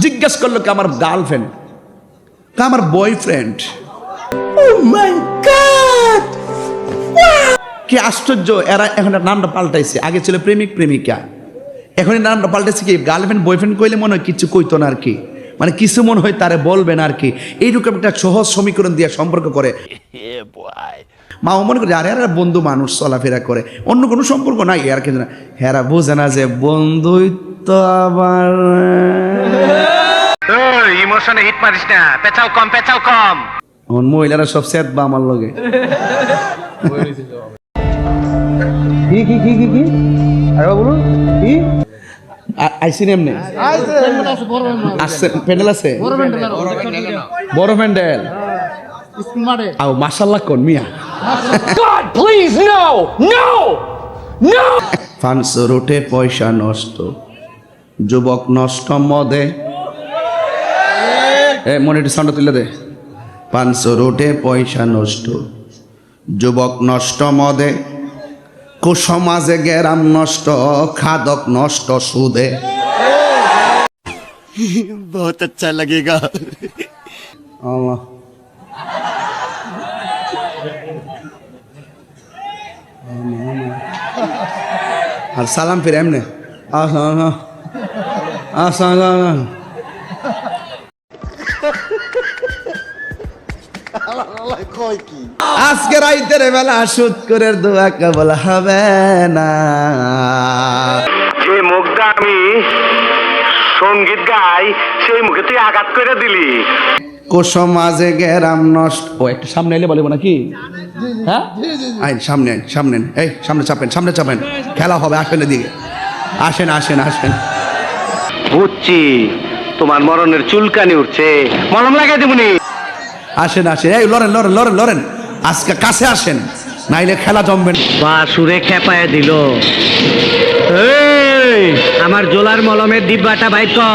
জিজ্ঞেস করলো কি আমার গার্লফ্রেন্ড, আমার বয়ফ্রেন্ড। ও মাই গড, কি আশ্চর্য! এরা এখন নামটা পাল্টাইছে, আগে ছিল প্রেমিক প্রেমিকা, এখন নামটা পাল্টাইছে কি গার্লফ্রেন্ড বয়ফ্রেন্ড কইলে মনে হয় কিছু কইতো না আর কি, মানে কিছু মনে হয় তারে বলবেন আর কি, এইরকম একটা সহজ সমীকরণ দিয়ে সম্পর্ক করে। মা মনে করে আরে আরে বন্ধু মানুষ চলাফেরা করে, অন্য কোনো সম্পর্ক নাই আর কি। হেরা বোঝে না যে বন্ধুই তো আবার ইমোশনে হিট মারিস না, পেছাও কম পেছাও কম। মহিলারা সব সেট বা আমার লগে কি কি কি কি কি আরে বলুন কি আইসিন এমনি আসছে, প্যান্ডেল আছে, বড় প্যান্ডেল আও মাশাআল্লাহ কোন মিয়া। God, please, no! No! No! Funds রুটে পয়সা নষ্ট, যুবক নষ্ট মদে, মনে একটু সাউন্ড তুলে দে। ফান্স রুটে পয়সা নষ্ট, যুবক নষ্ট মদে, কুসমাজে গেরাম নষ্ট, খাদক নষ্ট সুদে। बहुत अच्छा लगेगा। আল্লাহ আর সালাম ফির এমনে আজকে রাইতের বেলা সুদ করে দোয়া কেবল হবে না। যে মুখটা আমি সঙ্গীত গাই, সেই মুখে তুই আঘাত করে দিলি। কোসমাজে গেরাম নষ্ট। ও একটু সামনে এলে বলবো নাকি? হ্যাঁ আইন সামনে, আইন সামনে, এই সামনে চাপেন, সামনে চাপেন, খেলা হবে, আসেন এদিকে, আসেন আসেন আসেন। বুঝছি তোমার মরণের চুলকানি উঠছে, মলম লাগাই দেবনি। আসেন আসেন, এই লড়েন লড়েন লড়েন লড়েন, আজকে কাছে আসেন, নাইলে খেলা জমবেন। বা সুরে খেপায় দিল। আমার জোলার মলমের ডিব্বাটা বাইর কর।